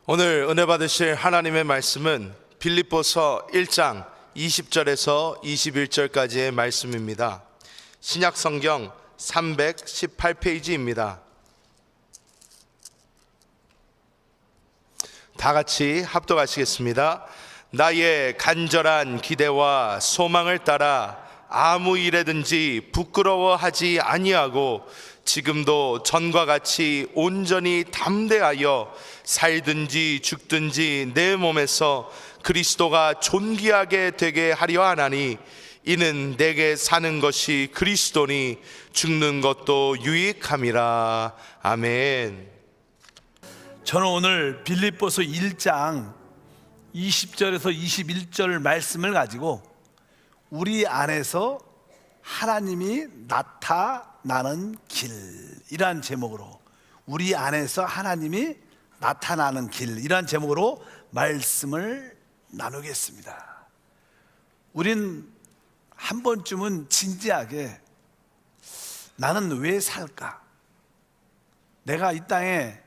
오늘 은혜 받으실 하나님의 말씀은 빌립보서 1장 20절에서 21절까지의 말씀입니다. 신약 성경 318페이지입니다. 다 같이 합독하시겠습니다. 나의 간절한 기대와 소망을 따라 아무 일에든지 부끄러워하지 아니하고 지금도 전과 같이 온전히 담대하여 살든지 죽든지 내 몸에서 그리스도가 존귀하게 되게 하려 하나니 이는 내게 사는 것이 그리스도니 죽는 것도 유익함이라. 아멘. 저는 오늘 빌립보서 1장 20절에서 21절 말씀을 가지고 우리 안에서 하나님이 나타나는 길이란 제목으로, 우리 안에서 하나님이 나타나는 길이란 제목으로 말씀을 나누겠습니다. 우린 한 번쯤은 진지하게 나는 왜 살까? 내가 이 땅에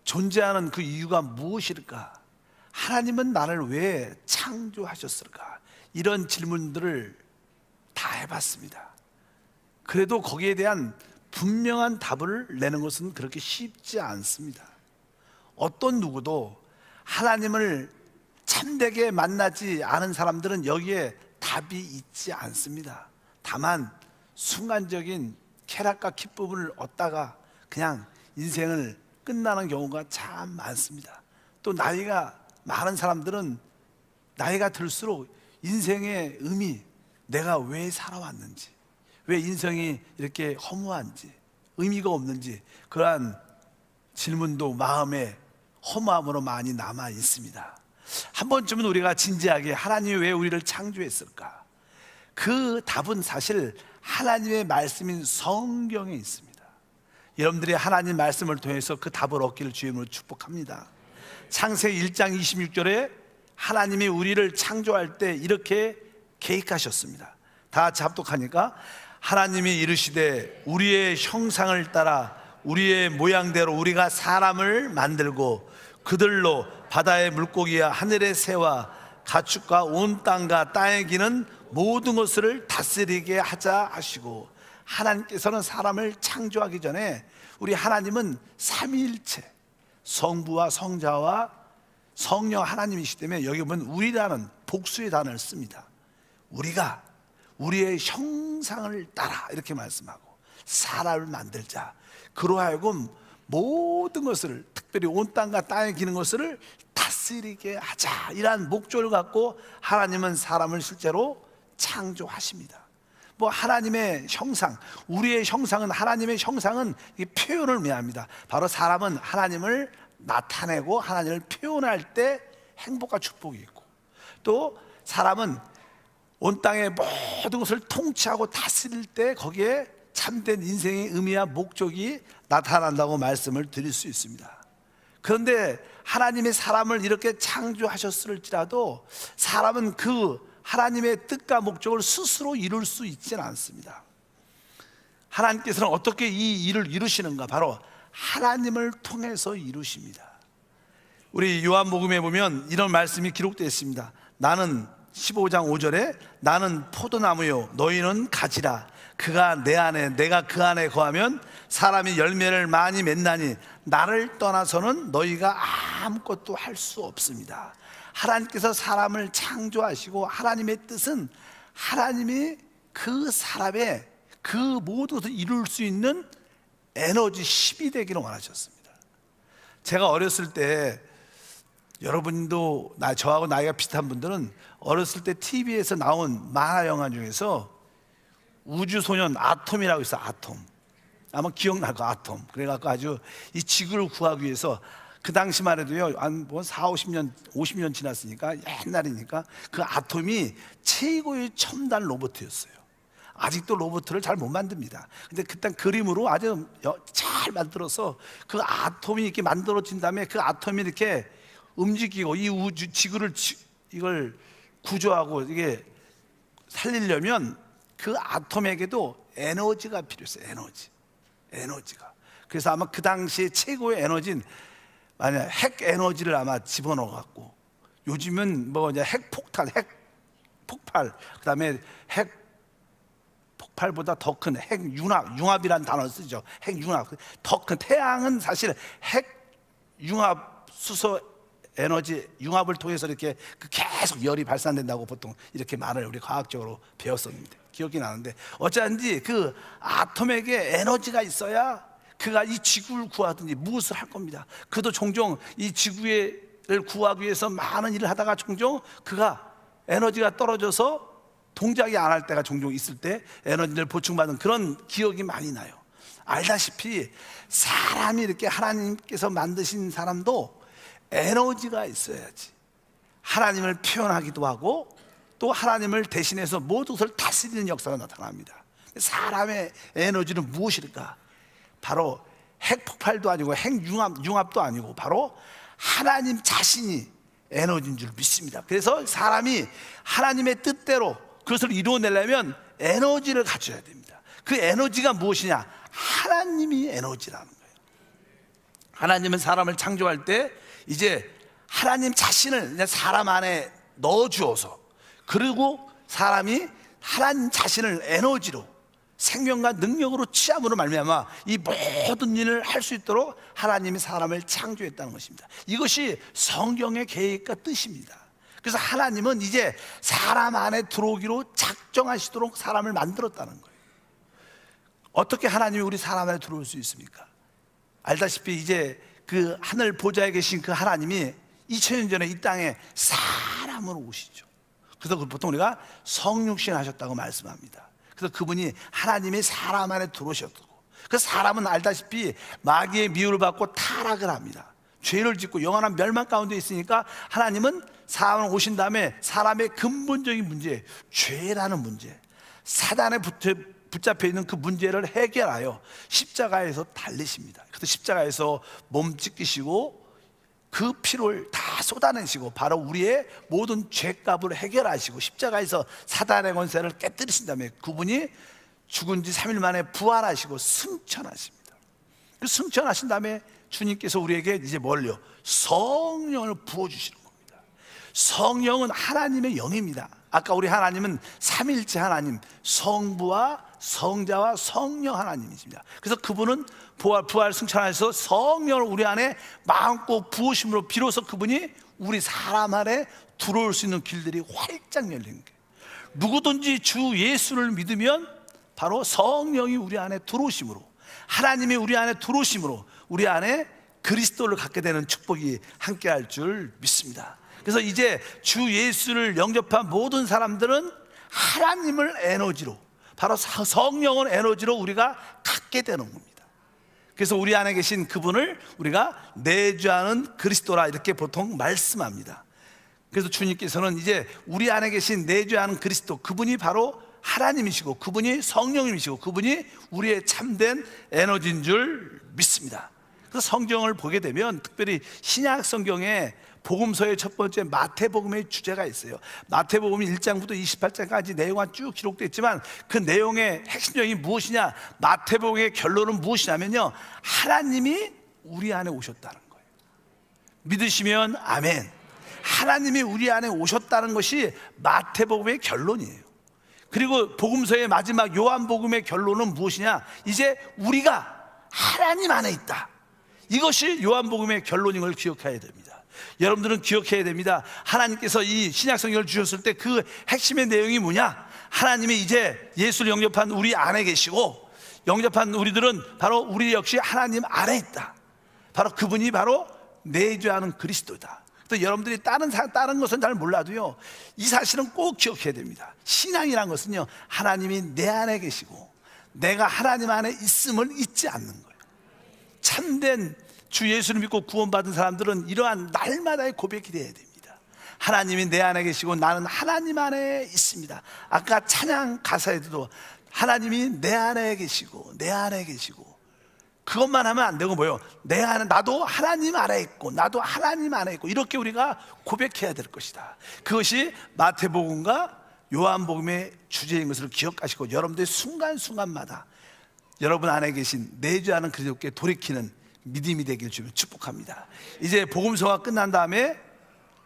존재하는 그 이유가 무엇일까? 하나님은 나를 왜 창조하셨을까? 이런 질문들을 다 해봤습니다. 그래도 거기에 대한 분명한 답을 내는 것은 그렇게 쉽지 않습니다. 어떤 누구도 하나님을 참되게 만나지 않은 사람들은 여기에 답이 있지 않습니다. 다만 순간적인 쾌락과 기쁨을 얻다가 그냥 인생을 끝나는 경우가 참 많습니다. 또 나이가 많은 사람들은 나이가 들수록 인생의 의미, 내가 왜 살아왔는지, 왜 인생이 이렇게 허무한지, 의미가 없는지, 그러한 질문도 마음에 허무함으로 많이 남아 있습니다. 한 번쯤은 우리가 진지하게 하나님이 왜 우리를 창조했을까? 그 답은 사실 하나님의 말씀인 성경에 있습니다. 여러분들이 하나님 말씀을 통해서 그 답을 얻기를 주임으로 축복합니다. 창세기 1장 26절에 하나님이 우리를 창조할 때 이렇게 계획하셨습니다. 다 같이 합독하니까, 하나님이 이르시되 우리의 형상을 따라 우리의 모양대로 우리가 사람을 만들고 그들로 바다의 물고기와 하늘의 새와 가축과 온 땅과 땅에 기는 모든 것을 다스리게 하자 하시고, 하나님께서는 사람을 창조하기 전에 우리 하나님은 삼위일체, 성부와 성자와 성령 하나님이시기 때문에 여기 보면 우리라는 복수의 단어를 씁니다. 우리가 우리의 형상을 따라 이렇게 말씀하고 사람을 만들자, 그러하여금 모든 것을, 특별히 온 땅과 땅에 기는 것을 다스리게 하자, 이러한 목적을 갖고 하나님은 사람을 실제로 창조하십니다. 뭐 하나님의 형상, 우리의 형상은, 하나님의 형상은 이 표현을 의미합니다. 바로 사람은 하나님을 나타내고 하나님을 표현할 때 행복과 축복이 있고, 또 사람은 온 땅의 모든 것을 통치하고 다스릴 때 거기에 참된 인생의 의미와 목적이 나타난다고 말씀을 드릴 수 있습니다. 그런데 하나님이 사람을 이렇게 창조하셨을지라도 사람은 그 하나님의 뜻과 목적을 스스로 이룰 수 있지는 않습니다. 하나님께서는 어떻게 이 일을 이루시는가? 바로 하나님을 통해서 이루십니다. 우리 요한복음에 보면 이런 말씀이 기록되어 있습니다. 나는 15장 5절에 나는 포도나무요 너희는 가지라. 그가 내 안에 내가 그 안에 거하면 사람이 열매를 많이 맺나니 나를 떠나서는 너희가 아무것도 할 수 없습니다. 하나님께서 사람을 창조하시고 하나님의 뜻은 하나님이 그 사람의 그 모든 것을 이룰 수 있는 에너지 10이 되기를 원하셨습니다. 제가 어렸을 때, 여러분도 저하고 나이가 비슷한 분들은 어렸을 때 TV에서 나온 만화 영화 중에서 우주소년 아톰이라고 있어요. 아톰, 아마 기억날 거, 아톰. 그래갖고 아주 이 지구를 구하기 위해서, 그 당시만 해도요, 한 40, 50년 지났으니까, 옛날이니까 그 아톰이 최고의 첨단 로봇이었어요. 아직도 로봇을 잘 못 만듭니다. 근데 그때 그림으로 아주 잘 만들어서 그 아톰이 이렇게 만들어진 다음에 그 아톰이 이렇게 움직이고 이 우주 지구를 이걸 구조하고 이게 살리려면 그 아톰에게도 에너지가 필요했어요. 에너지가. 그래서 아마 그 당시에 최고의 에너지는 아니야, 핵 에너지를 아마 집어넣어 갖고, 요즘은 뭐 이제 핵 폭탄, 핵 폭발, 그다음에 핵 폭발보다 더 큰 핵 융합이라는 단어를 쓰죠. 핵 융합. 더 큰, 태양은 사실 핵 융합 수소 에너지 융합을 통해서 이렇게 계속 열이 발산된다고 보통 이렇게 말을 우리 과학적으로 배웠었는데 기억이 나는데, 어쩐지 그 아톰에게 에너지가 있어야 그가 이 지구를 구하든지 무엇을 할 겁니다. 그도 종종 이 지구를 구하기 위해서 많은 일을 하다가 종종 그가 에너지가 떨어져서 동작이 안 할 때가 종종 있을 때 에너지를 보충받은 그런 기억이 많이 나요. 알다시피 사람이 이렇게 하나님께서 만드신 사람도 에너지가 있어야지 하나님을 표현하기도 하고 또 하나님을 대신해서 모든 것을 다스리는 역사가 나타납니다. 사람의 에너지는 무엇일까? 바로 핵폭발도 아니고 핵융합도 아니고 바로 하나님 자신이 에너지인 줄 믿습니다. 그래서 사람이 하나님의 뜻대로 그것을 이루어내려면 에너지를 갖춰야 됩니다. 그 에너지가 무엇이냐? 하나님이 에너지라는 거예요. 하나님은 사람을 창조할 때 이제 하나님 자신을 사람 안에 넣어주어서, 그리고 사람이 하나님 자신을 에너지로 생명과 능력으로 취함으로 말미암아 이 모든 일을 할 수 있도록 하나님이 사람을 창조했다는 것입니다. 이것이 성경의 계획과 뜻입니다. 그래서 하나님은 이제 사람 안에 들어오기로 작정하시도록 사람을 만들었다는 거예요. 어떻게 하나님이 우리 사람 안에 들어올 수 있습니까? 알다시피 이제 그 하늘 보좌에 계신 그 하나님이 2000년 전에 이 땅에 사람으로 오시죠. 그래서 보통 우리가 성육신 하셨다고 말씀합니다. 그래서 그분이 하나님이 사람 안에 들어오셨고, 그 사람은 알다시피 마귀의 미움을 받고 타락을 합니다. 죄를 짓고 영원한 멸망 가운데 있으니까 하나님은 사람을 오신 다음에 사람의 근본적인 문제, 죄라는 문제, 사단에 붙잡혀 있는 그 문제를 해결하여 십자가에서 달리십니다. 그래서 십자가에서 몸 찢기시고 그 피를 다 쏟아내시고 바로 우리의 모든 죄값을 해결하시고 십자가에서 사단의 권세를 깨뜨리신 다음에 그분이 죽은 지 3일 만에 부활하시고 승천하십니다. 그 승천하신 다음에 주님께서 우리에게 이제 뭘요? 성령을 부어주시는 겁니다. 성령은 하나님의 영입니다. 아까 우리 하나님은 삼일체 하나님, 성부와 성자와 성령 하나님이십니다. 그래서 그분은 부활 승천하셔서 성령을 우리 안에 마음껏 부으심으로 비로소 그분이 우리 사람 안에 들어올 수 있는 길들이 활짝 열린 거예요. 누구든지 주 예수를 믿으면 바로 성령이 우리 안에 들어오심으로, 하나님이 우리 안에 들어오심으로 우리 안에 그리스도를 갖게 되는 축복이 함께할 줄 믿습니다. 그래서 이제 주 예수를 영접한 모든 사람들은 하나님을 에너지로, 바로 성령을 에너지로 우리가 갖게 되는 겁니다. 그래서 우리 안에 계신 그분을 우리가 내주하는 그리스도라 이렇게 보통 말씀합니다. 그래서 주님께서는 이제 우리 안에 계신 내주하는 그리스도, 그분이 바로 하나님이시고 그분이 성령님이시고 그분이 우리의 참된 에너지인 줄 믿습니다. 그래서 성경을 보게 되면 특별히 신약 성경에 복음서의 첫 번째 마태복음의 주제가 있어요. 마태복음 1장부터 28장까지 내용은 쭉 기록되어 있지만 그 내용의 핵심적인 무엇이냐, 마태복음의 결론은 무엇이냐면요, 하나님이 우리 안에 오셨다는 거예요. 믿으시면 아멘. 하나님이 우리 안에 오셨다는 것이 마태복음의 결론이에요. 그리고 복음서의 마지막 요한복음의 결론은 무엇이냐, 이제 우리가 하나님 안에 있다. 이것이 요한복음의 결론인 걸 기억해야 됩니다. 여러분들은 기억해야 됩니다. 하나님께서 이 신약성경을 주셨을 때 그 핵심의 내용이 뭐냐, 하나님이 이제 예수를 영접한 우리 안에 계시고 영접한 우리들은 바로 우리 역시 하나님 안에 있다. 바로 그분이 바로 내주하는 그리스도다. 또 여러분들이 다른 것은 잘 몰라도요, 이 사실은 꼭 기억해야 됩니다. 신앙이란 것은요, 하나님이 내 안에 계시고 내가 하나님 안에 있음을 잊지 않는 거예요. 참된 주 예수를 믿고 구원받은 사람들은 이러한 날마다의 고백이 되어야 됩니다. 하나님이 내 안에 계시고 나는 하나님 안에 있습니다. 아까 찬양 가사에도 하나님이 내 안에 계시고 내 안에 계시고, 그것만 하면 안 되고 뭐요? 내 안에 나도 하나님 안에 있고 나도 하나님 안에 있고, 이렇게 우리가 고백해야 될 것이다. 그것이 마태복음과 요한복음의 주제인 것을 기억하시고 여러분들의 순간순간마다 여러분 안에 계신 내주하는 그리스도께 돌이키는 믿음이 되길 주면 축복합니다. 이제 복음서가 끝난 다음에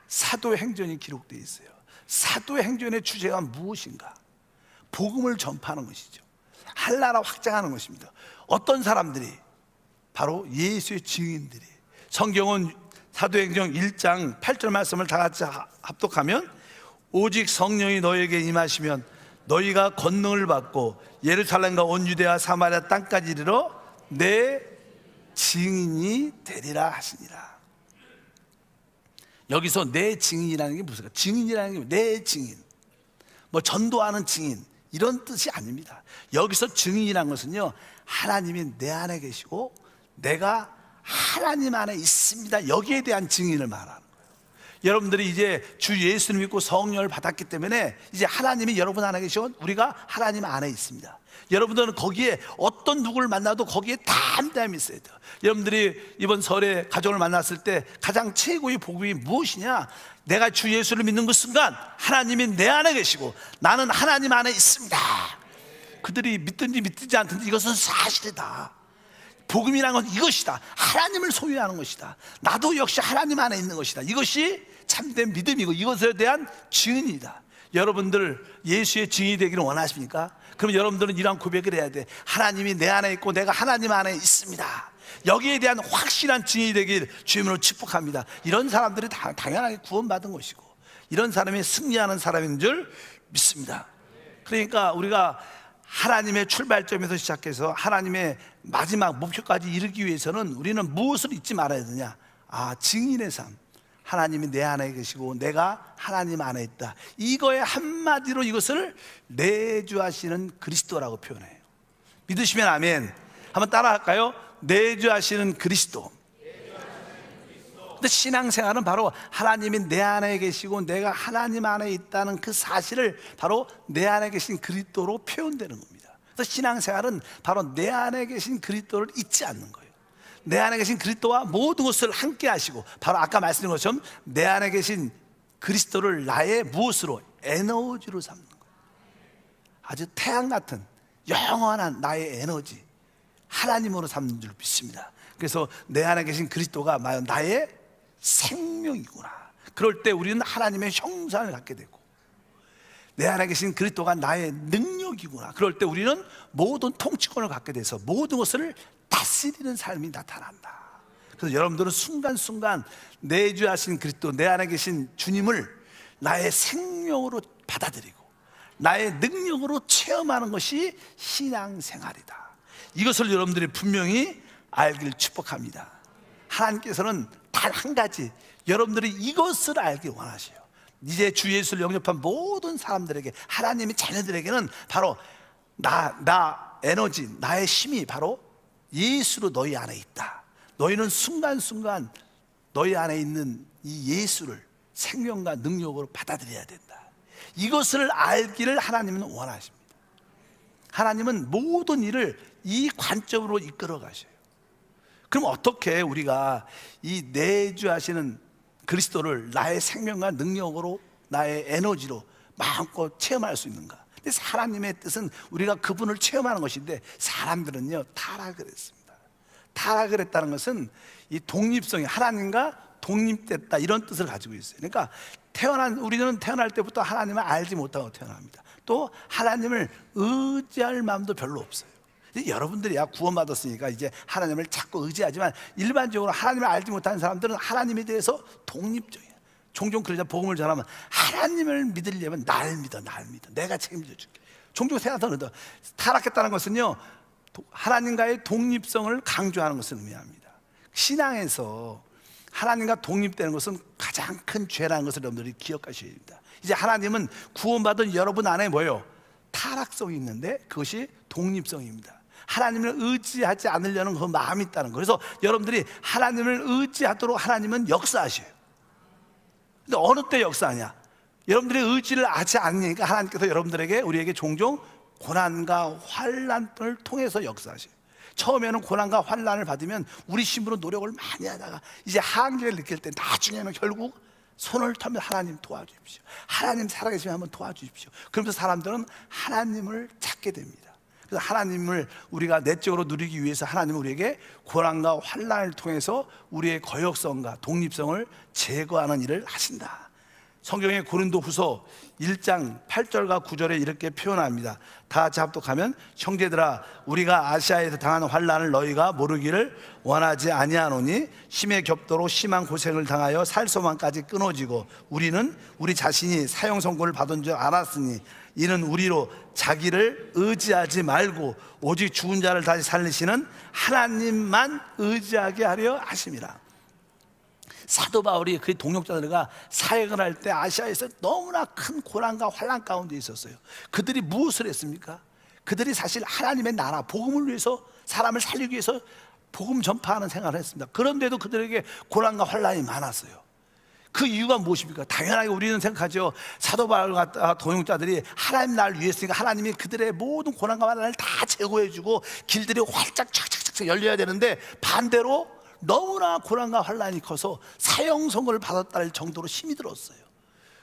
사도행전이 기록되어 있어요. 사도행전의 주제가 무엇인가? 복음을 전파하는 것이죠. 한나라 확장하는 것입니다. 어떤 사람들이? 바로 예수의 증인들이. 성경은 사도행전 1장 8절 말씀을 다 같이 합독하면, 오직 성령이 너에게 임하시면 너희가 권능을 받고 예루살렘과 온 유대와 사마리아 땅까지 이르러 내 증인이 되리라 하시니라. 여기서 내 증인이라는 게 무슨, 증인이라는 게 내 증인, 뭐 전도하는 증인 이런 뜻이 아닙니다. 여기서 증인이라는 것은요, 하나님이 내 안에 계시고 내가 하나님 안에 있습니다, 여기에 대한 증인을 말하는 거예요. 여러분들이 이제 주 예수를 믿고 성령을 받았기 때문에 이제 하나님이 여러분 안에 계시고 우리가 하나님 안에 있습니다. 여러분들은 거기에 어떤 누구를 만나도 거기에 담담히 있어야 돼요. 여러분들이 이번 설에 가족을 만났을 때 가장 최고의 복음이 무엇이냐? 내가 주 예수를 믿는 그 순간 하나님이 내 안에 계시고 나는 하나님 안에 있습니다. 그들이 믿든지 믿지 않든지 이것은 사실이다. 복음이란 건 이것이다. 하나님을 소유하는 것이다. 나도 역시 하나님 안에 있는 것이다. 이것이 참된 믿음이고 이것에 대한 증인이다. 여러분들 예수의 증인이 되기를 원하십니까? 그럼 여러분들은 이러한 고백을 해야 돼. 하나님이 내 안에 있고 내가 하나님 안에 있습니다. 여기에 대한 확실한 증인이 되길 주님으로 축복합니다. 이런 사람들이 당연하게 구원받은 것이고 이런 사람이 승리하는 사람인 줄 믿습니다. 그러니까 우리가 하나님의 출발점에서 시작해서 하나님의 마지막 목표까지 이르기 위해서는 우리는 무엇을 잊지 말아야 되냐? 증인의 삶. 하나님이 내 안에 계시고 내가 하나님 안에 있다. 이거에 한마디로 이것을 내주하시는 그리스도라고 표현해요. 믿으시면 아멘. 한번 따라 할까요? 내주하시는 그리스도. 근데 신앙생활은 바로 하나님이 내 안에 계시고 내가 하나님 안에 있다는 그 사실을 바로 내 안에 계신 그리스도로 표현되는 겁니다. 그래서 신앙생활은 바로 내 안에 계신 그리스도를 잊지 않는 거예요. 내 안에 계신 그리스도와 모든 것을 함께 하시고 바로 아까 말씀드린 것처럼 내 안에 계신 그리스도를 나의 무엇으로? 에너지로 삼는 거예요. 아주 태양 같은 영원한 나의 에너지, 하나님으로 삼는 줄 믿습니다. 그래서 내 안에 계신 그리스도가 나의 생명이구나. 그럴 때 우리는 하나님의 형상을 갖게 되고 내 안에 계신 그리스도가 나의 능력이구나. 그럴 때 우리는 모든 통치권을 갖게 돼서 모든 것을 다스리는 삶이 나타난다. 그래서 여러분들은 순간순간 내주하신 그리스도, 내 안에 계신 주님을 나의 생명으로 받아들이고 나의 능력으로 체험하는 것이 신앙생활이다. 이것을 여러분들이 분명히 알길 축복합니다. 하나님께서는 단 한 가지, 여러분들이 이것을 알길 원하셔요. 이제 주 예수를 영접한 모든 사람들에게, 하나님의 자녀들에게는 바로 나 에너지, 나의 힘이 바로 예수로 너희 안에 있다. 너희는 순간순간 너희 안에 있는 이 예수를 생명과 능력으로 받아들여야 된다. 이것을 알기를 하나님은 원하십니다. 하나님은 모든 일을 이 관점으로 이끌어 가셔요. 그럼 어떻게 우리가 이 내주하시는 그리스도를 나의 생명과 능력으로, 나의 에너지로 마음껏 체험할 수 있는가? 근데 하나님의 뜻은 우리가 그분을 체험하는 것인데 사람들은요 타락을 했습니다. 타락을 했다는 것은 이 독립성이, 하나님과 독립됐다, 이런 뜻을 가지고 있어요. 그러니까 우리는 태어날 때부터 하나님을 알지 못하고 태어납니다. 또 하나님을 의지할 마음도 별로 없어요. 여러분들이야 구원받았으니까 이제 하나님을 자꾸 의지하지만 일반적으로 하나님을 알지 못하는 사람들은 하나님에 대해서 독립적이에요. 종종 그러자 복음을 전하면 하나님을 믿으려면 날 믿어, 내가 책임져 줄게. 종종 생각하는데 타락했다는 것은요 하나님과의 독립성을 강조하는 것을 의미합니다. 신앙에서 하나님과 독립되는 것은 가장 큰 죄라는 것을 여러분들이 기억하셔야 됩니다. 이제 하나님은 구원받은 여러분 안에 뭐예요? 타락성이 있는데 그것이 독립성입니다. 하나님을 의지하지 않으려는 그 마음이 있다는 거예요. 그래서 여러분들이 하나님을 의지하도록 하나님은 역사하셔요. 근데 어느 때 역사하냐? 여러분들이 의지를 하지 않으니까 하나님께서 여러분들에게, 우리에게 종종 고난과 환난을 통해서 역사하셔요. 처음에는 고난과 환난을 받으면 우리 힘으로 노력을 많이 하다가 이제 한계를 느낄 때 나중에는 결국 손을 털면 하나님 도와주십시오. 하나님 살아계시면 한번 도와주십시오. 그러면서 사람들은 하나님을 찾게 됩니다. 그래서 하나님을 우리가 내적으로 누리기 위해서 하나님은 우리에게 고난과 환난을 통해서 우리의 거역성과 독립성을 제거하는 일을 하신다. 성경의 고린도후서 1장 8절과 9절에 이렇게 표현합니다. 다 같이 합독하면, 형제들아 우리가 아시아에서 당한 환난을 너희가 모르기를 원하지 아니하노니 심의 겹도로 심한 고생을 당하여 살 소망까지 끊어지고 우리는 우리 자신이 사형 선고를 받은 줄 알았으니 이는 우리로 자기를 의지하지 말고 오직 죽은 자를 다시 살리시는 하나님만 의지하게 하려 하심이라. 사도 바울이 그 동역자들과 사역을 할 때 아시아에서 너무나 큰 고난과 환난 가운데 있었어요. 그들이 무엇을 했습니까? 그들이 사실 하나님의 나라, 복음을 위해서, 사람을 살리기 위해서 복음 전파하는 생활을 했습니다. 그런데도 그들에게 고난과 환난이 많았어요. 그 이유가 무엇입니까? 당연하게 우리는 생각하죠. 사도 바울과 동역자들이 하나님 나라를 위했으니까 하나님이 그들의 모든 고난과 환난을 다 제거해주고 길들이 활짝 착착착 열려야 되는데, 반대로 너무나 고난과 환난이 커서 사형 선고를 받았다는 정도로 힘이 들었어요.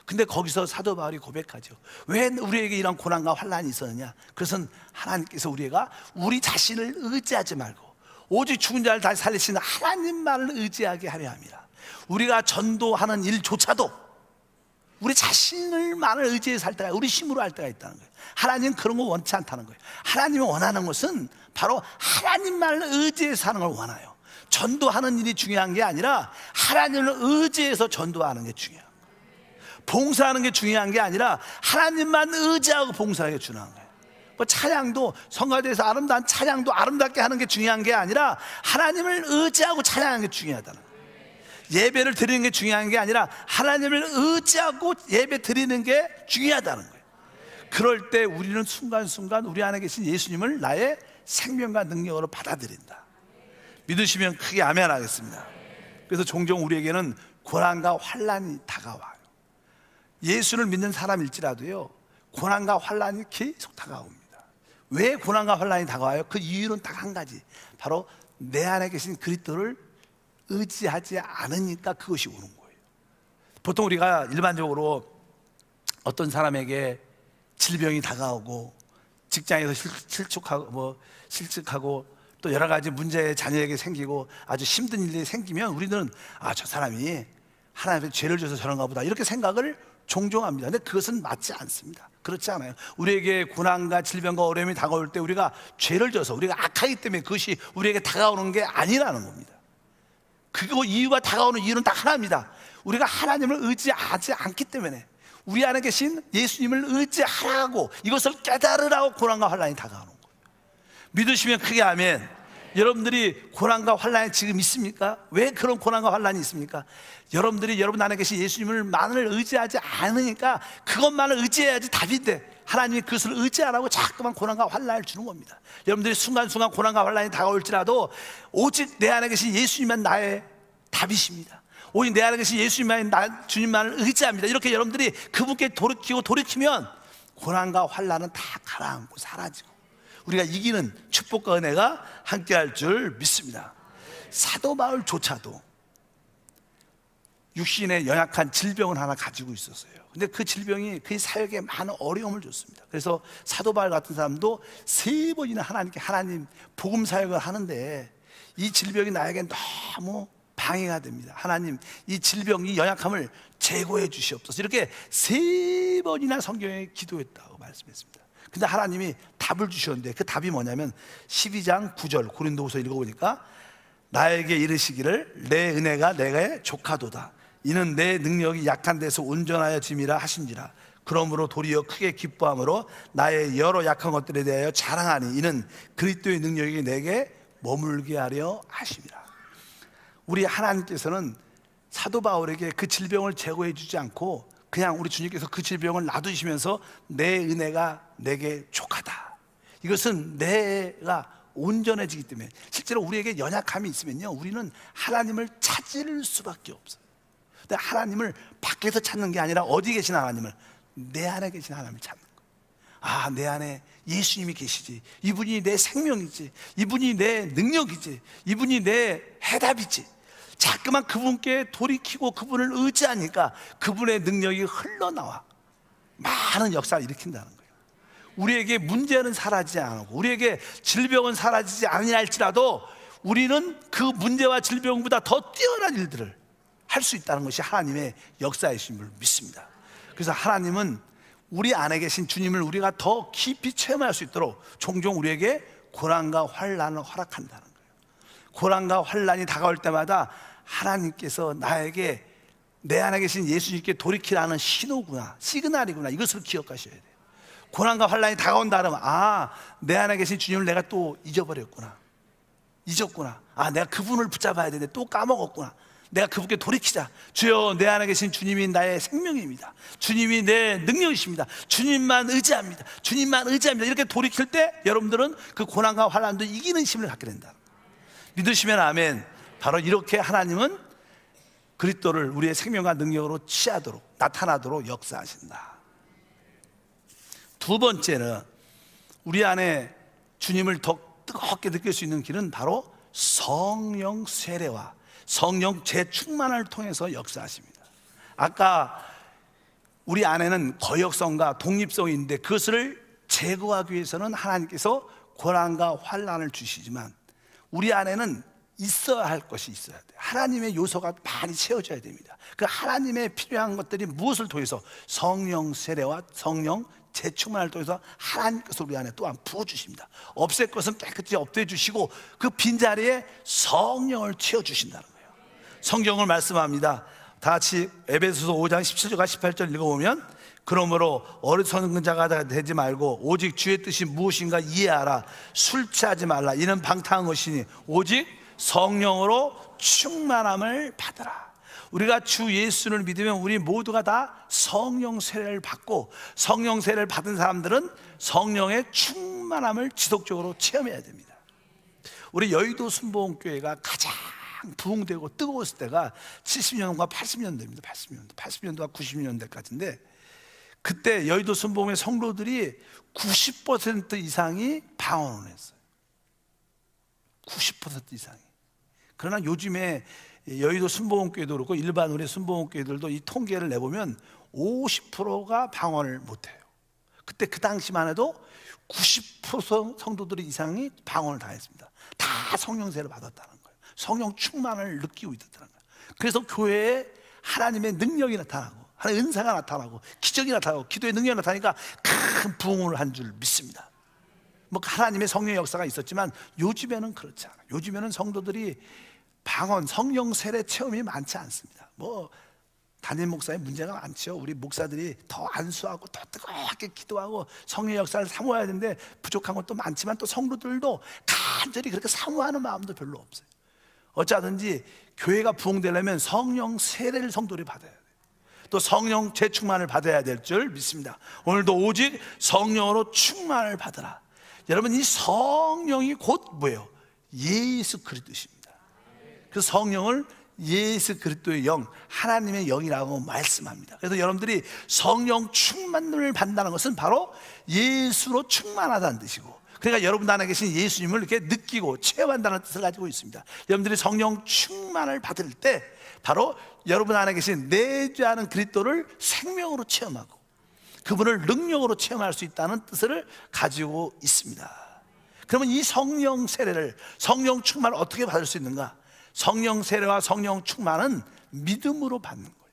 근데 거기서 사도 바울이 고백하죠. 왜 우리에게 이런 고난과 환난이 있었느냐? 그것은 하나님께서 우리가 우리 자신을 의지하지 말고 오직 죽은 자를 다시 살리시는 하나님만을 의지하게 하려 합니다. 우리가 전도하는 일조차도 우리 자신을만을 의지해서 살 때가, 우리 힘으로 할 때가 있다는 거예요. 하나님은 그런 거 원치 않다는 거예요. 하나님이 원하는 것은 바로 하나님만을 의지해서 하는 걸 원해요. 전도하는 일이 중요한 게 아니라 하나님을 의지해서 전도하는 게 중요해요. 봉사하는 게 중요한 게 아니라 하나님만 의지하고 봉사하는 게 중요한 거예요. 뭐 찬양도, 성가대에서 아름다운 찬양도 아름답게 하는 게 중요한 게 아니라 하나님을 의지하고 찬양하는 게 중요하다는 거예요. 예배를 드리는 게 중요한 게 아니라 하나님을 의지하고 예배 드리는 게 중요하다는 거예요. 그럴 때 우리는 순간순간 우리 안에 계신 예수님을 나의 생명과 능력으로 받아들인다. 믿으시면 크게 아멘 하겠습니다. 그래서 종종 우리에게는 고난과 환난이 다가와요. 예수를 믿는 사람일지라도요, 고난과 환난이 계속 다가옵니다. 왜 고난과 환난이 다가와요? 그 이유는 딱 한 가지, 바로 내 안에 계신 그리스도를 의지하지 않으니까 그것이 오는 거예요. 보통 우리가 일반적으로 어떤 사람에게 질병이 다가오고 직장에서 실직하고 또 여러 가지 문제 자녀에게 생기고 아주 힘든 일이 생기면 우리는 저 사람이 하나님의 죄를 져서 저런가 보다, 이렇게 생각을 종종 합니다. 근데 그것은 맞지 않습니다. 그렇지 않아요. 우리에게 고난과 질병과 어려움이 다가올 때 우리가 죄를 져서, 우리가 악하기 때문에 그것이 우리에게 다가오는 게 아니라는 겁니다. 그리고 이유가, 다가오는 이유는 딱 하나입니다. 우리가 하나님을 의지하지 않기 때문에, 우리 안에 계신 예수님을 의지하라고, 이것을 깨달으라고 고난과 환난이 다가오는 거예요. 믿으시면 크게 아멘. 여러분들이 고난과 환난이 지금 있습니까? 왜 그런 고난과 환난이 있습니까? 여러분들이 여러분 안에 계신 예수님을만을 의지하지 않으니까, 그것만을 의지해야지 답인데 하나님이 그것을 의지하라고 자꾸만 고난과 환난을 주는 겁니다. 여러분들이 순간순간 고난과 환난이 다가올지라도 오직 내 안에 계신 예수님만 나의 답이십니다. 오직 내 안에 계신 예수님만, 주님만을 의지합니다. 이렇게 여러분들이 그분께 돌이키면 고난과 환난은 다 가라앉고 사라지고 우리가 이기는 축복과 은혜가 함께할 줄 믿습니다. 사도 바울조차도 육신의 연약한 질병을 하나 가지고 있었어요. 근데 그 질병이 그의 사역에 많은 어려움을 줬습니다. 그래서 사도 바울 같은 사람도 3번이나 하나님 복음 사역을 하는데 이 질병이 나에게 너무 방해가 됩니다. 하나님, 이 질병, 이 연약함을 제거해 주시옵소서. 이렇게 3번이나 성경에 기도했다고 말씀했습니다. 근데 하나님이 답을 주셨는데, 그 답이 뭐냐면 12장 9절 고린도후서 읽어보니까, 나에게 이르시기를 내 은혜가 내게 족하도다. 이는 내 능력이 약한 데서 온전하여 짐이라 하신지라. 그러므로 도리어 크게 기뻐함으로 나의 여러 약한 것들에 대하여 자랑하니 이는 그리스도의 능력이 내게 머물게 하려 하심이라. 우리 하나님께서는 사도 바울에게 그 질병을 제거해 주지 않고 그냥 우리 주님께서 그 질병을 놔두시면서 내 은혜가 내게 족하다. 이것은 내가 온전해지기 때문에, 실제로 우리에게 연약함이 있으면요, 우리는 하나님을 찾을 수밖에 없어요. 근데 하나님을 밖에서 찾는 게 아니라 어디 계신 하나님을, 내 안에 계신 하나님을 찾는 거예요. 내 안에 예수님이 계시지, 이분이 내 생명이지, 이분이 내 능력이지, 이분이 내 해답이지. 자꾸만 그분께 돌이키고 그분을 의지하니까 그분의 능력이 흘러나와 많은 역사를 일으킨다는 거예요. 우리에게 문제는 사라지지 않고 우리에게 질병은 사라지지 아니할지라도 우리는 그 문제와 질병보다 더 뛰어난 일들을 할 수 있다는 것이 하나님의 역사이심을 믿습니다. 그래서 하나님은 우리 안에 계신 주님을 우리가 더 깊이 체험할 수 있도록 종종 우리에게 고난과 환난을 허락한다는 거예요. 고난과 환난이 다가올 때마다 하나님께서 나에게 내 안에 계신 예수님께 돌이키라는 신호구나, 시그널이구나, 이것을 기억하셔야 돼요. 고난과 환난이 다가온다 그러면 내 안에 계신 주님을 내가 또 잊어버렸구나, 잊었구나, 내가 그분을 붙잡아야 되는데 또 까먹었구나, 내가 그분께 돌이키자. 주여, 내 안에 계신 주님이 나의 생명입니다. 주님이 내 능력이십니다. 주님만 의지합니다. 주님만 의지합니다. 이렇게 돌이킬 때 여러분들은 그 고난과 환난도 이기는 힘을 갖게 된다. 믿으시면 아멘. 바로 이렇게 하나님은 그리스도를 우리의 생명과 능력으로 취하도록, 나타나도록 역사하신다. 두 번째는 우리 안에 주님을 더 뜨겁게 느낄 수 있는 길은 바로 성령 세례와 성령 재충만을 통해서 역사하십니다. 아까 우리 안에는 거역성과 독립성이 있는데 그것을 제거하기 위해서는 하나님께서 고난과 환난을 주시지만 우리 안에는 있어야 할 것이 있어야 돼요. 하나님의 요소가 많이 채워져야 됩니다. 그 하나님의 필요한 것들이 무엇을 통해서? 성령 세례와 성령 재충만을 통해서 하나님께서 우리 안에 또한 부어주십니다. 없앨 것은 깨끗이 없애주시고 그 빈자리에 성령을 채워주신다는 거예요. 성경을 말씀합니다. 다 같이 에베소서 5장 17절과 18절 읽어보면, 그러므로 어리석은 자가 되지 말고 오직 주의 뜻이 무엇인가 이해하라. 술 취하지 말라. 이는 방탕한 것이니 오직 성령으로 충만함을 받으라. 우리가 주 예수를 믿으면 우리 모두가 다 성령 세례를 받고, 성령 세례를 받은 사람들은 성령의 충만함을 지속적으로 체험해야 됩니다. 우리 여의도 순복음교회가 가장 부흥되고 뜨거웠을 때가 70년과 80년대입니다. 80년대와 90년대까지인데, 그때 여의도 순복음의 성도들이 90% 이상이 방언을 했어요. 90% 이상이. 그러나 요즘에 여의도 순복음교회도 그렇고 일반 우리 순복음교회들도 이 통계를 내보면 50%가 방언을 못해요. 그때 그 당시만 해도 90% 성도들 이상이 방언을 다 했습니다. 다 성령세를 받았다는 거예요. 성령 충만을 느끼고 있었다는 거예요. 그래서 교회에 하나님의 능력이 나타나고, 하나님의 은사가 나타나고, 기적이 나타나고, 기도의 능력이 나타나니까 큰 부흥을 한 줄 믿습니다. 뭐 하나님의 성령의 역사가 있었지만 요즘에는 그렇지 않아요. 요즘에는 성도들이 방언, 성령 세례 체험이 많지 않습니다. 뭐 담임 목사의 문제가 많죠. 우리 목사들이 더 안수하고 더 뜨겁게 기도하고 성령의 역사를 사모해야 되는데 부족한 것도 많지만 또 성도들도 간절히 그렇게 사모하는 마음도 별로 없어요. 어쩌든지 교회가 부흥되려면 성령 세례를 성도들이 받아야 돼요. 또 성령 재충만을 받아야 될 줄 믿습니다. 오늘도 오직 성령으로 충만을 받으라. 여러분, 이 성령이 곧 뭐예요? 예수 그리스도십니다. 그 성령을 예수 그리스도의 영, 하나님의 영이라고 말씀합니다. 그래서 여러분들이 성령 충만을 받는다는 것은 바로 예수로 충만하다는 뜻이고, 그러니까 여러분 안에 계신 예수님을 이렇게 느끼고 체험한다는 뜻을 가지고 있습니다. 여러분들이 성령 충만을 받을 때 바로 여러분 안에 계신 내주하는 그리스도를 생명으로 체험하고 그분을 능력으로 체험할 수 있다는 뜻을 가지고 있습니다. 그러면 이 성령 세례를, 성령 충만을 어떻게 받을 수 있는가? 성령 세례와 성령 충만은 믿음으로 받는 거예요.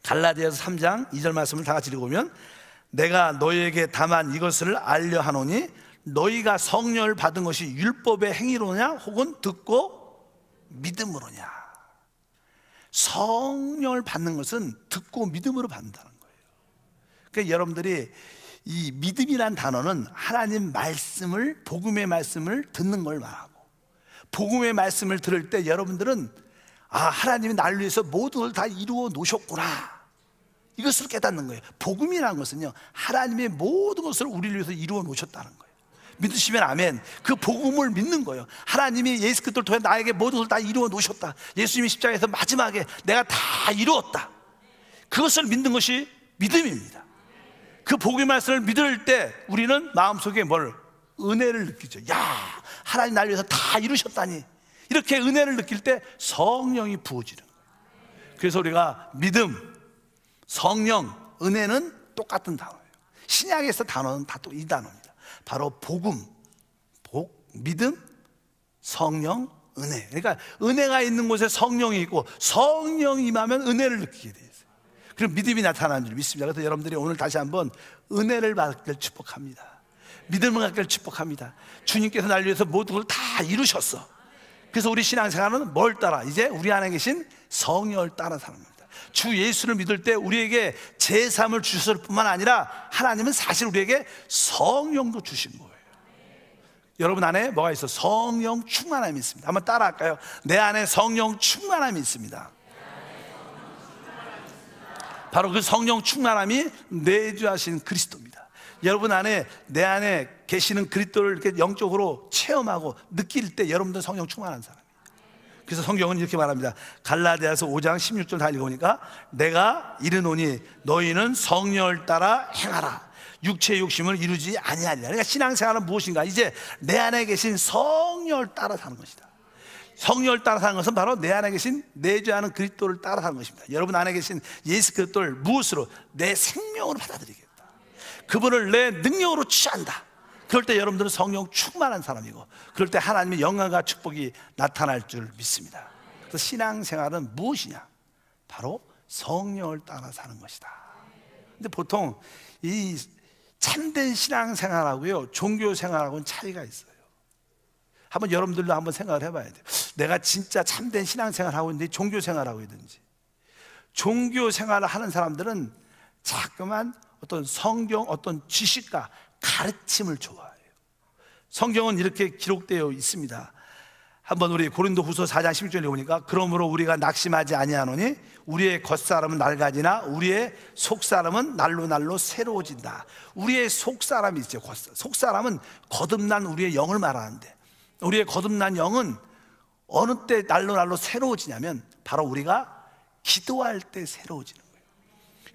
갈라디아서 3장 2절 말씀을 다 같이 읽어보면, 내가 너희에게 다만 이것을 알려 하노니 너희가 성령을 받은 것이 율법의 행위로냐 혹은 듣고 믿음으로냐. 성령을 받는 것은 듣고 믿음으로 받는다는 거예요. 그러니까 여러분들이 이 믿음이란 단어는 하나님 말씀을, 복음의 말씀을 듣는 걸 말하고, 복음의 말씀을 들을 때 여러분들은 하나님이 나를 위해서 모든 걸 다 이루어 놓으셨구나, 이것을 깨닫는 거예요. 복음이라는 것은요, 하나님의 모든 것을 우리를 위해서 이루어 놓으셨다는 거예요. 믿으시면 아멘. 그 복음을 믿는 거예요. 하나님이 예수 그리스도를 통해 나에게 모든 것을 다 이루어 놓으셨다. 예수님이 십자가에서 마지막에 내가 다 이루었다. 그것을 믿는 것이 믿음입니다. 그 복음의 말씀을 믿을 때 우리는 마음속에 은혜를 느끼죠. 야, 하나님 나를 위해서 다 이루셨다니. 이렇게 은혜를 느낄 때 성령이 부어지는 거예요. 그래서 우리가 믿음, 성령, 은혜는 똑같은 단어예요. 신약에서 단어는 다 또 이 단어입니다. 바로 복음, 복, 믿음, 성령, 은혜. 그러니까 은혜가 있는 곳에 성령이 있고 성령이 임하면 은혜를 느끼게 되어 있어요. 그럼 믿음이 나타나는 줄 믿습니다. 그래서 여러분들이 오늘 다시 한번 은혜를 받길 축복합니다. 믿음을 갖기를 축복합니다. 주님께서 날 위해서 모든 걸 다 이루셨어. 그래서 우리 신앙생활은 뭘 따라? 이제 우리 안에 계신 성령을 따라 사는 겁니다. 주 예수를 믿을 때 우리에게 제3을 주셨을 뿐만 아니라 하나님은 사실 우리에게 성령도 주신 거예요. 여러분 안에 뭐가 있어? 성령 충만함이 있습니다. 한번 따라 할까요? 내 안에 성령 충만함이 있습니다. 바로 그 성령 충만함이 내주하신 그리스도입니다. 여러분 안에, 내 안에 계시는 그리스도를 이렇게 영적으로 체험하고 느낄 때 여러분들 성령 충만한 사람이에요. 그래서 성경은 이렇게 말합니다. 갈라디아서 5장 16절 다 읽어보니까 내가 이르노니 너희는 성령을 따라 행하라. 육체의 욕심을 이루지 아니하리라. 그러니까 신앙생활은 무엇인가? 이제 내 안에 계신 성령을 따라 사는 것이다. 성령을 따라 사는 것은 바로 내 안에 계신 내주하는 그리스도를 따라 사는 것입니다. 여러분 안에 계신 예수 그리스도를 무엇으로? 내 생명으로 받아들이겠다. 그분을 내 능력으로 취한다. 그럴 때 여러분들은 성령 충만한 사람이고, 그럴 때 하나님의 영광과 축복이 나타날 줄 믿습니다. 그래서 신앙생활은 무엇이냐? 바로 성령을 따라 사는 것이다. 근데 보통 이 참된 신앙생활하고요 종교생활하고는 차이가 있어요. 한번 여러분들도 한번 생각을 해봐야 돼요. 내가 진짜 참된 신앙생활하고 있는지 종교생활하고 있는지. 종교생활을 하는 사람들은 자꾸만 어떤 성경, 어떤 지식과 가르침을 좋아해요. 성경은 이렇게 기록되어 있습니다. 한번 우리 고린도후서 4장 16절에 보니까 그러므로 우리가 낙심하지 아니하노니 우리의 겉사람은 낡아지나 우리의 속사람은 날로 새로워진다. 우리의 속사람이 있죠. 속사람은 거듭난 우리의 영을 말하는데, 우리의 거듭난 영은 어느 때 날로 새로워지냐면 바로 우리가 기도할 때 새로워지는 거예요.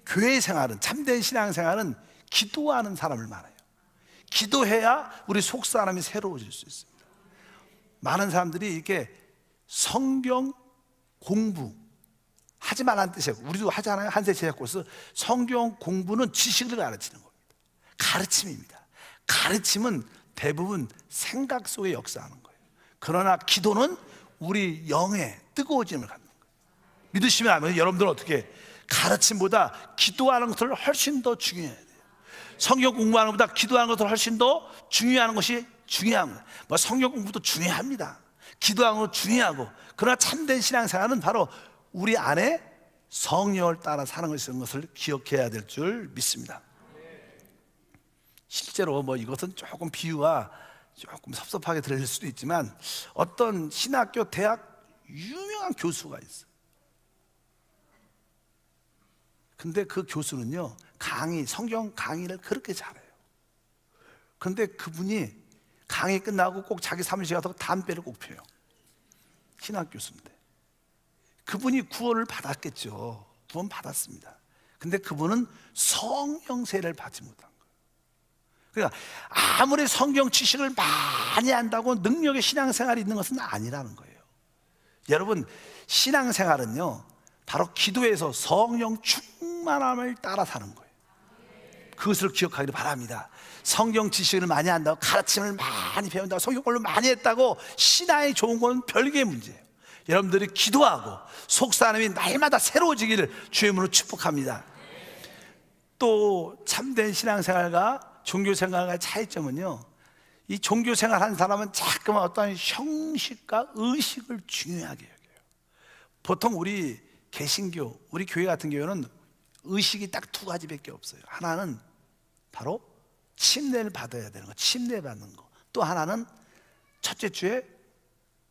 교회 생활은, 참된 신앙생활은 기도하는 사람을 말해요. 기도해야 우리 속사람이 새로워질 수 있습니다. 많은 사람들이 이렇게 성경 공부 하지 말라는 뜻이에요. 우리도 하잖아요. 한세 제작 코र्스. 성경 공부는 지식을 가르치는 겁니다. 가르침입니다. 가르침은 대부분 생각 속에 역사하는 거예요. 그러나 기도는 우리 영의 뜨거워짐을 갖는 거예요. 믿으시면 아멘. 여러분들은 어떻게 가르침보다 기도하는 것을 훨씬 더 중요해야 돼요. 성경 공부하는 것보다 기도하는 것을 훨씬 더 중요한 것이 중요합니다. 뭐 성경 공부도 중요합니다. 기도하는 것도 중요하고, 그러나 참된 신앙생활은 바로 우리 안에 성령을 따라 사는 것을 기억해야 될 줄 믿습니다. 실제로 뭐 이것은 조금 비유가 조금 섭섭하게 들릴 수도 있지만, 어떤 신학교 대학 유명한 교수가 있어요. 근데 그 교수는요 성경 강의를 그렇게 잘해요. 그런데 그분이 강의 끝나고 꼭 자기 사무실에 가서 담배를 꼭 펴요. 신학 교수인데. 그분이 구원을 받았겠죠. 구원 받았습니다. 근데 그분은 성령 세례를 받지 못한 거예요. 그러니까 아무리 성경 지식을 많이 한다고 능력의 신앙생활이 있는 것은 아니라는 거예요. 여러분, 신앙생활은요 바로 기도에서 성령 충만함을 따라 사는 거예요. 그것을 기억하기를 바랍니다. 성경 지식을 많이 한다고, 가르침을 많이 배운다고, 성경 공부를 많이 했다고 신앙이 좋은 건 별개의 문제예요. 여러분들이 기도하고 속사람이 날마다 새로워지기를 주의 이름으로 축복합니다. 또 참된 신앙생활과 종교생활과의 차이점은요, 이 종교생활 하는 사람은 자꾸만 어떤 형식과 의식을 중요하게 여겨요. 보통 우리 개신교, 우리 교회 같은 경우는 의식이 딱 두 가지밖에 없어요. 하나는 바로 침례를 받아야 되는 거, 침례 받는 거. 또 하나는 첫째 주에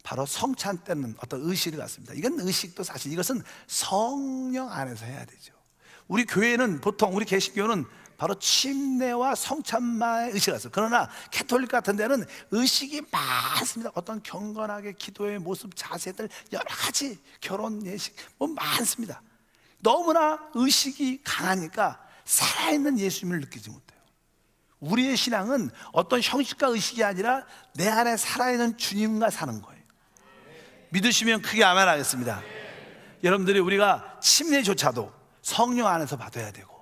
바로 성찬 때는 어떤 의식을 갖습니다. 이건 의식도 사실 이것은 성령 안에서 해야 되죠. 우리 교회는 보통, 우리 개신교는 바로 침례와 성찬만의 의식을 갖어요. 그러나 캐톨릭 같은 데는 의식이 많습니다. 어떤 경건하게 기도의 모습, 자세들 여러 가지, 결혼 예식 뭐 많습니다. 너무나 의식이 강하니까 살아있는 예수님을 느끼지 못해요. 우리의 신앙은 어떤 형식과 의식이 아니라 내 안에 살아있는 주님과 사는 거예요. 믿으시면 크게 아멘 하겠습니다. 여러분들이 우리가 침례조차도 성령 안에서 받아야 되고,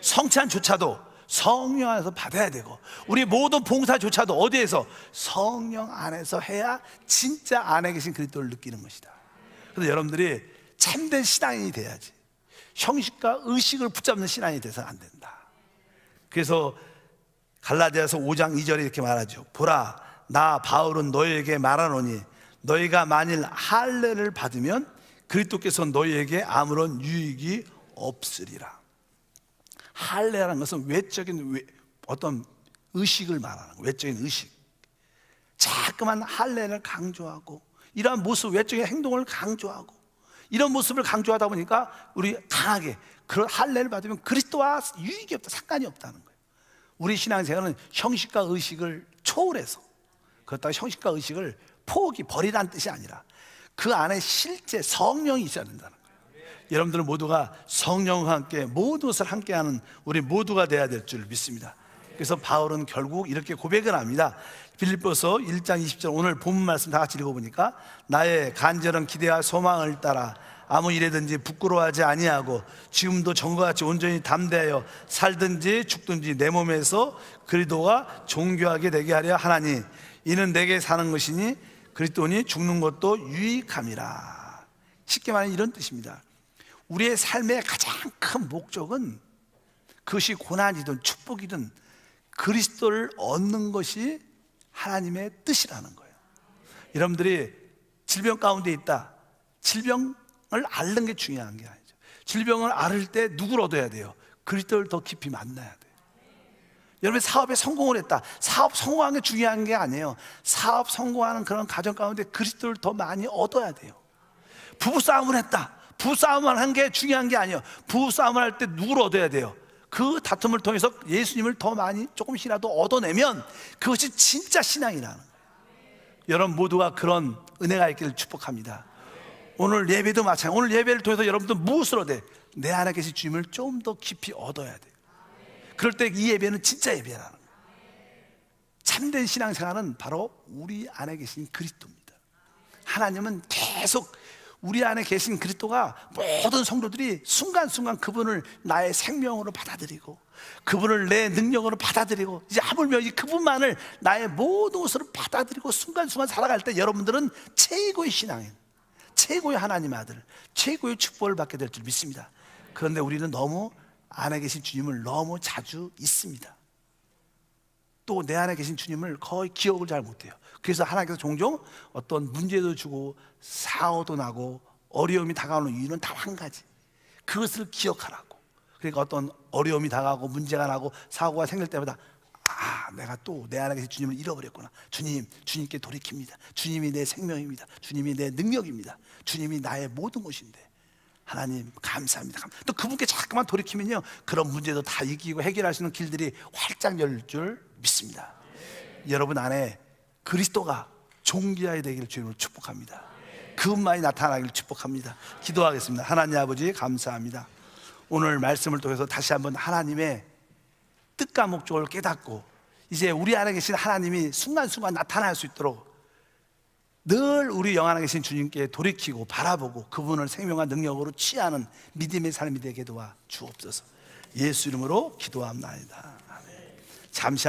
성찬조차도 성령 안에서 받아야 되고, 우리 모든 봉사조차도 어디에서? 성령 안에서 해야 진짜 안에 계신 그리스도를 느끼는 것이다. 그래서 여러분들이 참된 신앙인이 돼야지, 형식과 의식을 붙잡는 신앙이 돼서는 안 된다. 그래서 갈라디아서 5장 2절에 이렇게 말하죠. 보라, 나 바울은 너희에게 말하노니 너희가 만일 할례를 받으면 그리스도께서 너희에게 아무런 유익이 없으리라. 할례라는 것은 외적인 어떤 의식을 말하는 거예요. 외적인 의식. 자꾸만 할례를 강조하고, 이러한 모습, 외적인 행동을 강조하고, 이런 모습을 강조하다 보니까 우리 강하게 그런 할례를 받으면 그리스도와 유익이 없다, 상관이 없다는 거예요. 우리 신앙생활은 형식과 의식을 초월해서, 그렇다고 형식과 의식을 버리라는 뜻이 아니라 그 안에 실제 성령이 있어야 된다는 거예요. 여러분들 모두가 성령과 함께 모든 것을 함께하는 우리 모두가 되어야 될 줄 믿습니다. 그래서 바울은 결국 이렇게 고백을 합니다. 빌립보서 1장 20절, 오늘 본문 말씀 다 같이 읽어보니까 나의 간절한 기대와 소망을 따라 아무 일에든지 부끄러워하지 아니하고 지금도 전과 같이 온전히 담대하여 살든지 죽든지 내 몸에서 그리스도가 존귀하게 되게 하려 하나니 이는 내게 사는 것이니 그리스도니 죽는 것도 유익함이라. 쉽게 말하면 이런 뜻입니다. 우리의 삶의 가장 큰 목적은, 그것이 고난이든 축복이든 그리스도를 얻는 것이 하나님의 뜻이라는 거예요. 여러분들이 질병 가운데 있다. 질병을 앓는 게 중요한 게 아니죠. 질병을 앓을 때 누구를 얻어야 돼요? 그리스도를 더 깊이 만나야 돼요. 여러분 사업에 성공을 했다. 사업 성공하는 게 중요한 게 아니에요. 사업 성공하는 그런 가정 가운데 그리스도를 더 많이 얻어야 돼요. 부부싸움을 했다. 부부싸움을 한 게 중요한 게 아니에요. 부부싸움을 할 때 누구를 얻어야 돼요? 그 다툼을 통해서 예수님을 더 많이 조금씩이라도 얻어내면 그것이 진짜 신앙이라는 거예요. 여러분 모두가 그런 은혜가 있기를 축복합니다. 오늘 예배도 마찬가지. 오늘 예배를 통해서 여러분들 무엇을 얻어야 돼요? 내 안에 계신 주님을 좀 더 깊이 얻어야 돼요. 그럴 때 이 예배는 진짜 예배라는 거예요. 참된 신앙생활은 바로 우리 안에 계신 그리스도입니다. 하나님은 계속 우리 안에 계신 그리스도가 모든 성도들이 순간순간 그분을 나의 생명으로 받아들이고, 그분을 내 능력으로 받아들이고, 이제 하물며 이 그분만을 나의 모든 것으로 받아들이고 순간순간 살아갈 때 여러분들은 최고의 신앙인, 최고의 하나님 아들, 최고의 축복을 받게 될 줄 믿습니다. 그런데 우리는 너무 안에 계신 주님을 너무 자주 잊습니다. 또 내 안에 계신 주님을 거의 기억을 잘 못해요. 그래서 하나님께서 종종 어떤 문제도 주고 사고도 나고 어려움이 다가오는 이유는 단 한 가지, 그것을 기억하라고. 그러니까 어떤 어려움이 다가오고 문제가 나고 사고가 생길 때마다 내가 또 내 안에 계신 주님을 잃어버렸구나. 주님께 돌이킵니다. 주님이 내 생명입니다. 주님이 내 능력입니다. 주님이 나의 모든 것인데 하나님 감사합니다. 또 그분께 자꾸만 돌이키면요, 그런 문제도 다 이기고 해결하시는 길들이 활짝 열릴 줄 믿습니다. 여러분 안에 그리스도가 존귀하게 되기를 주님으로 축복합니다. 그분만이 나타나기를 축복합니다. 기도하겠습니다. 하나님 아버지 감사합니다. 오늘 말씀을 통해서 다시 한번 하나님의 뜻과 목적을 깨닫고 이제 우리 안에 계신 하나님이 순간순간 나타날 수 있도록 늘 우리 영 안에 계신 주님께 돌이키고 바라보고 그분을 생명과 능력으로 취하는 믿음의 삶이 되게 도와 주옵소서. 예수 이름으로 기도합니다. 아멘. 잠시